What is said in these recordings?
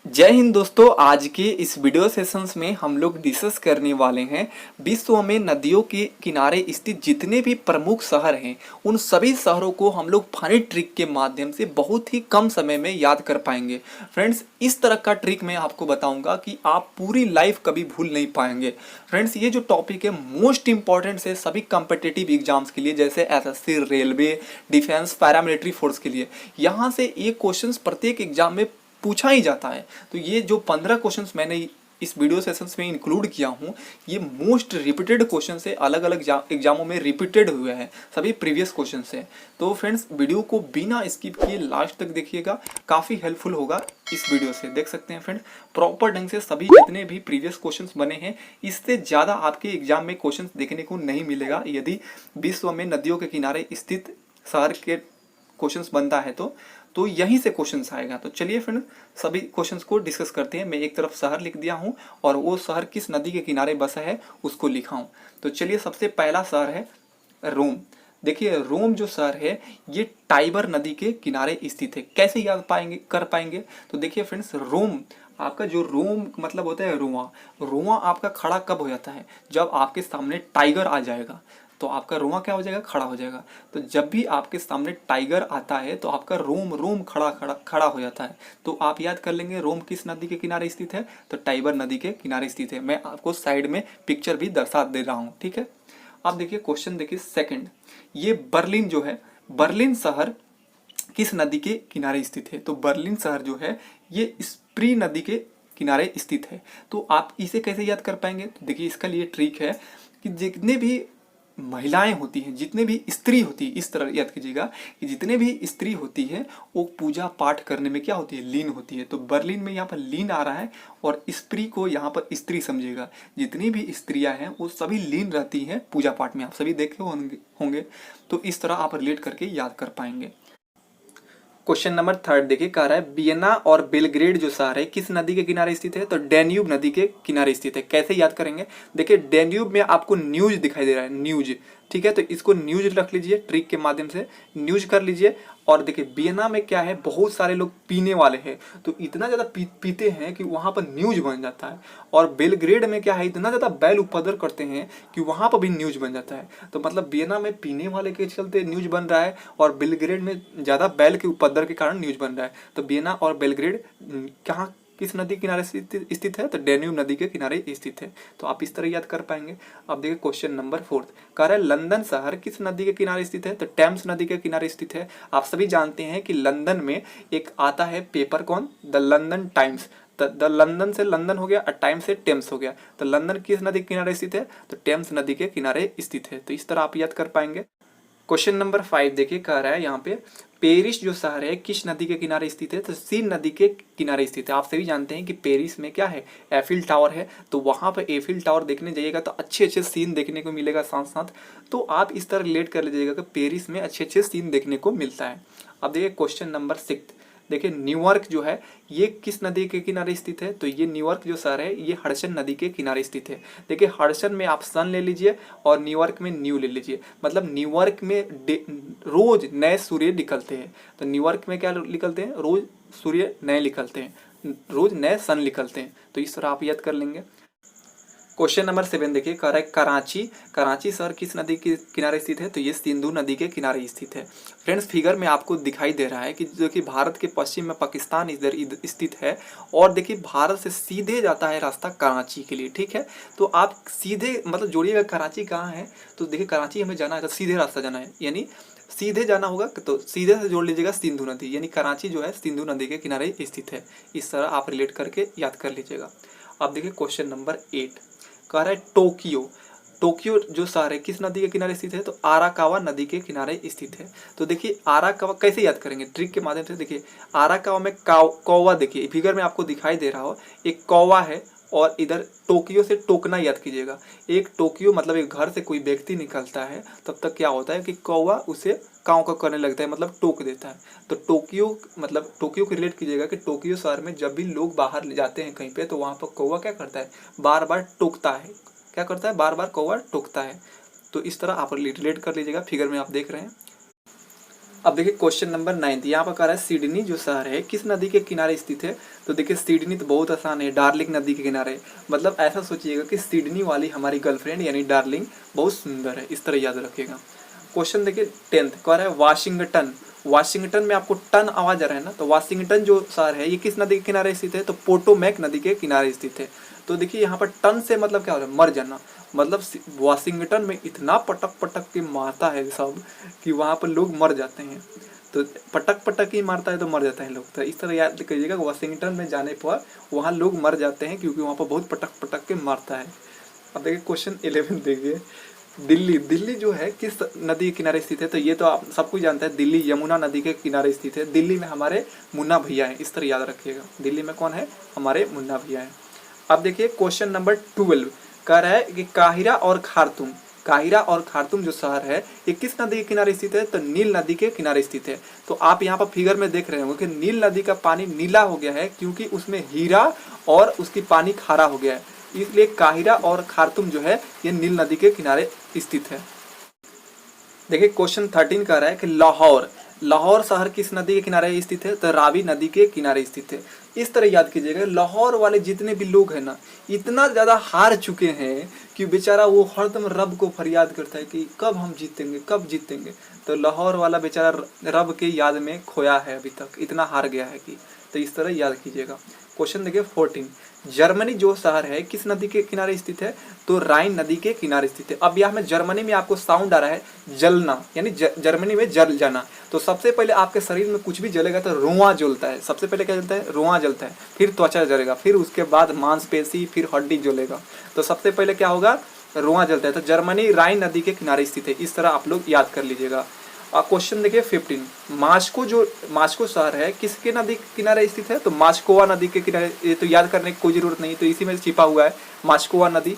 जय हिंद दोस्तों। आज के इस वीडियो सेशंस में हम लोग डिस्कस करने वाले हैं विश्व में नदियों के किनारे स्थित जितने भी प्रमुख शहर हैं उन सभी शहरों को हम लोग फनी ट्रिक के माध्यम से बहुत ही कम समय में याद कर पाएंगे। फ्रेंड्स, इस तरह का ट्रिक मैं आपको बताऊंगा कि आप पूरी लाइफ कभी भूल नहीं पाएंगे। फ्रेंड्स, ये जो टॉपिक है मोस्ट इंपॉर्टेंट है सभी कम्पिटिटिव एग्जाम्स के लिए, जैसे SSC, railway, defence, paramilitary force के लिए। यहाँ से ये क्वेश्चंस प्रत्येक एग्जाम में पूछा ही जाता है। तो ये जो 15 क्वेश्चंस मैंने इस वीडियो सेशंस में इंक्लूड किया हूँ, ये मोस्ट रिपीटेड क्वेश्चन से अलग अलग एग्जामों में रिपीटेड हुए हैं, सभी प्रीवियस क्वेश्चन से। तो फ्रेंड्स, वीडियो को बिना स्किप किए लास्ट तक देखिएगा, काफ़ी हेल्पफुल होगा इस वीडियो से। देख सकते हैं फ्रेंड्स, प्रॉपर ढंग से सभी जितने भी प्रीवियस क्वेश्चंस बने हैं, इससे ज़्यादा आपके एग्जाम में क्वेश्चंस देखने को नहीं मिलेगा यदि विश्व में नदियों के किनारे स्थित शहर के क्वेश्चंस बनता है तो यहीं से क्वेश्चंस आएगा। तो चलिए फ्रेंड, सभी क्वेश्चंस को डिस्कस करते हैं। मैं एक तरफ शहर लिख दिया हूं और वो शहर किस नदी के किनारे बसा है उसको लिखा हूं। तो चलिए, सबसे पहला शहर है रोम। देखिए, रोम जो शहर है ये टाइबर नदी के किनारे स्थित है। कैसे याद कर पाएंगे? तो देखिए फ्रेंड्स, रोम, आपका जो रोम मतलब होता है रुआ। रुआ आपका खड़ा कब हो जाता है? जब आपके सामने टाइगर आ जाएगा तो आपका रोमा क्या हो जाएगा? खड़ा हो जाएगा। तो जब भी आपके सामने टाइगर आता है तो आपका रोम रोम खड़ा खड़ा खड़ा हो जाता है। तो आप याद कर लेंगे रोम किस नदी के किनारे स्थित है? तो टाइबर नदी के किनारे स्थित है। मैं आपको साइड में पिक्चर भी दर्शा दे रहा हूँ, ठीक है। अब देखिए क्वेश्चन, देखिए सेकंड, ये बर्लिन जो है, बर्लिन शहर किस नदी के किनारे स्थित है? तो बर्लिन शहर जो है ये स्प्री नदी के किनारे स्थित है। तो आप इसे कैसे याद कर पाएंगे? तो देखिए, इसका लिए ट्रिक है कि जितने भी महिलाएं होती हैं, जितने भी स्त्री होती है, इस तरह याद कीजिएगा कि जितने भी स्त्री होती है वो पूजा पाठ करने में क्या होती है? लीन होती है। तो बर्लिन में यहाँ पर लीन आ रहा है और स्त्री को यहाँ पर स्त्री समझिएगा। जितनी भी स्त्रियां हैं वो सभी लीन रहती हैं पूजा पाठ में, आप सभी देखे होंगे। तो इस तरह आप रिलेट करके याद कर पाएंगे। क्वेश्चन नंबर थर्ड देखिए, कह रहा है वियना और बेलग्रेड जो शहर है किस नदी के किनारे स्थित है? तो डैन्यूब नदी के किनारे स्थित है। कैसे याद करेंगे? देखिए, डैन्यूब में आपको न्यूज दिखाई दे रहा है, न्यूज, ठीक है। तो इसको न्यूज रख लीजिए, ट्रिक के माध्यम से न्यूज कर लीजिए। और देखिए, वियना में क्या है, बहुत सारे लोग पीने वाले हैं, तो इतना ज़्यादा पीते हैं कि वहाँ पर न्यूज बन जाता है। और बेलग्रेड में क्या है, इतना ज़्यादा बैल उपद्रव करते हैं कि वहाँ पर भी न्यूज बन जाता है। तो मतलब वियना में पीने वाले के चलते न्यूज बन रहा है और बेलग्रेड में ज़्यादा बैल के उपद्रव के कारण न्यूज बन रहा है। तो वियना और बेलग्रेड कहाँ, किस नदी के किनारे स्थित है? तो डैन्यूब नदी के किनारे स्थित है। तो आप इस तरह याद कर पाएंगे। अब देखिए क्वेश्चन नंबर फोर्थ, कह रहा है लंदन शहर किस नदी के किनारे स्थित है? तो टेम्स नदी के किनारे स्थित है। आप सभी जानते हैं कि लंदन में एक आता है पेपर, कौन? The London times. The London से लंदन हो गया और टाइम्स से टेम्स हो गया। तो लंदन किस नदी के किनारे स्थित है? तो टेम्स नदी के किनारे स्थित है। तो इस तरह आप याद कर पाएंगे। क्वेश्चन नंबर 5 देखिए, कह रहा है यहाँ पे पेरिस जो शहर है किस नदी के किनारे स्थित है? तो सीन नदी के किनारे स्थित है। आप सभी जानते हैं कि पेरिस में क्या है, एफिल टावर है। तो वहाँ पर एफिल टावर देखने जाइएगा तो अच्छे अच्छे सीन देखने को मिलेगा साथ साथ। तो आप इस तरह रिलेट कर लीजिएगा कि पेरिस में अच्छे अच्छे सीन देखने को मिलता है। अब देखिए क्वेश्चन नंबर 6, देखिए न्यूयॉर्क जो है ये किस नदी के किनारे स्थित है? तो ये न्यूयॉर्क जो शहर है ये हडसन नदी के किनारे स्थित है। देखिए, हडसन में आप सन ले लीजिए और न्यूयॉर्क में न्यू ले लीजिए। मतलब न्यूयॉर्क में रोज नए सूर्य निकलते हैं। तो न्यूयॉर्क में क्या निकलते हैं? रोज सूर्य नए निकलते हैं, रोज नए सन निकलते हैं। तो इस तरह आप याद कर लेंगे। क्वेश्चन नंबर 7 देखिए, कह रहा है कराची, कराची शहर किस नदी के किनारे स्थित है? तो ये सिंधु नदी के किनारे स्थित है। फ्रेंड्स, फिगर में आपको दिखाई दे रहा है कि जो कि भारत के पश्चिम में पाकिस्तान इधर स्थित है और देखिए भारत से सीधे जाता है रास्ता कराची के लिए, ठीक है। तो आप सीधे मतलब जोड़िएगा कराची कहाँ है। तो देखिए, कराची हमें जाना है तो सीधे रास्ता जाना है, यानी सीधे जाना होगा। तो सीधे से जोड़ लीजिएगा सिंधु नदी, यानी कराची जो है सिंधु नदी के किनारे स्थित है। इस तरह आप रिलेट करके याद कर लीजिएगा। अब देखिए क्वेश्चन नंबर 8, कह रहा है टोक्यो, टोक्यो जो शहर है किस नदी के किनारे स्थित है? तो आराकावा नदी के किनारे स्थित है। तो देखिए आराकावा कैसे याद करेंगे? ट्रिक के माध्यम से। देखिए, आराकावा में कौवा, देखिए फिगर में आपको दिखाई दे रहा हो, एक कौवा है और इधर टोक्यो से टोकना याद कीजिएगा। एक टोक्यो मतलब एक घर से कोई व्यक्ति निकलता है तब तक क्या होता है कि कौवा उसे काँव का करने लगता है, मतलब टोक देता है। तो टोक्यो मतलब टोक्यो को रिलेट कीजिएगा कि टोक्यो शहर में जब भी लोग बाहर ले जाते हैं कहीं पे तो वहाँ पर कौवा क्या करता है? बार बार टोकता है। क्या करता है? बार बार कौवा टोकता है। तो इस तरह आप रिलेट कर लीजिएगा, फिगर में आप देख रहे हैं। अब देखिए क्वेश्चन नंबर 9 यहाँ पर कह रहा है सिडनी जो शहर है किस नदी के किनारे स्थित है। तो देखिए सिडनी तो बहुत आसान है, डार्लिंग नदी के किनारे। मतलब ऐसा सोचिएगा कि सिडनी वाली हमारी गर्लफ्रेंड यानी डार्लिंग बहुत सुंदर है, इस तरह याद रखिएगा। क्वेश्चन देखिए 10 कह रहा है वाशिंगटन। वाशिंगटन में आपको टन आवाज आ रहा है ना, तो वाशिंगटन जो शहर है ये किस नदी के किनारे स्थित है। तो पोटोमैक नदी के किनारे स्थित है। तो देखिए यहाँ पर टन से मतलब क्या हो रहा है, मर जाना। मतलब वाशिंगटन में इतना पटक पटक के मारता है सब कि वहाँ पर लोग मर जाते हैं। तो पटक पटक ही मारता है तो मर जाते हैं लोग। तो इस तरह याद करिएगा वाशिंगटन में जाने पर वहाँ लोग मर जाते हैं क्योंकि वहाँ पर बहुत पटक पटक के मारता है। अब देखिए क्वेश्चन 11 देखिए दिल्ली। दिल्ली जो है किस नदी के किनारे स्थित है। तो ये तो आप सब कुछ जानते हैं, दिल्ली यमुना नदी के किनारे स्थित है। दिल्ली में हमारे मुन्ना भैया हैं, इस तरह याद रखिएगा। दिल्ली में कौन है, हमारे मुन्ना भैया हैं। अब देखिए क्वेश्चन नंबर 12 कह रहा है कि काहिरा और खार्तूम। काहिरा और खार्तूम जो शहर है ये किस नदी के किनारे स्थित है। तो नील नदी के किनारे स्थित है। तो आप यहाँ पर फिगर में देख रहे होंगे कि नील नदी का पानी नीला हो गया है क्योंकि उसमें हीरा और उसकी पानी खारा हो गया है, इसलिए काहिरा और खार्तूम जो है ये नील नदी के किनारे स्थित है। देखिए क्वेश्चन 13 कह रहा है कि लाहौर। लाहौर शहर किस नदी के किनारे स्थित है। तो रावी नदी के किनारे स्थित है। इस तरह याद कीजिएगा लाहौर वाले जितने भी लोग हैं ना इतना ज़्यादा हार चुके हैं कि बेचारा वो हरदम रब को फरियाद करता है कि कब हम जीतेंगे कब जीतेंगे। तो लाहौर वाला बेचारा रब के याद में खोया है, अभी तक इतना हार गया है कि। तो इस तरह याद कीजिएगा। क्वेश्चन देखिए 14 जर्मनी जो शहर है किस नदी के किनारे स्थित है। तो राइन नदी के किनारे स्थित है। अब यहाँ में जर्मनी में आपको साउंड आ रहा है जलना, यानी जर्मनी में जल जाना। तो सबसे पहले आपके शरीर में कुछ भी जलेगा तो रोआ जलता है। सबसे पहले क्या जलता है, रोआ जलता है, फिर त्वचा जलेगा, फिर उसके बाद मांसपेशी, फिर हड्डी जलेगा। तो सबसे पहले क्या होगा, रोआ जलता है। तो जर्मनी राइन नदी के किनारे स्थित है, इस तरह आप लोग याद कर लीजिएगा। क्वेश्चन देखिए 15 मास्को शहर है किसके नदी के किनारे स्थित है। तो मास्कोवा नदी के किनारे। ये तो याद करने की कोई जरूरत नहीं, तो इसी में छिपा हुआ है मास्कोवा नदी।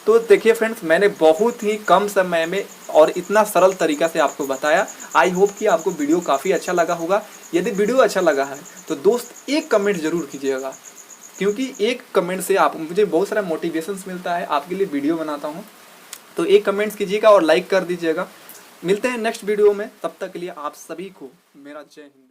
तो देखिए फ्रेंड्स मैंने बहुत ही कम समय में और इतना सरल तरीका से आपको बताया। आई होप कि आपको वीडियो काफ़ी अच्छा लगा होगा। यदि वीडियो अच्छा लगा है तो दोस्त एक कमेंट जरूर कीजिएगा, क्योंकि एक कमेंट से आप मुझे बहुत सारा मोटिवेशंस मिलता है, आपके लिए वीडियो बनाता हूँ। तो एक कमेंट्स कीजिएगा और लाइक कर दीजिएगा। मिलते हैं नेक्स्ट वीडियो में, तब तक के लिए आप सभी को मेरा जय हिंद।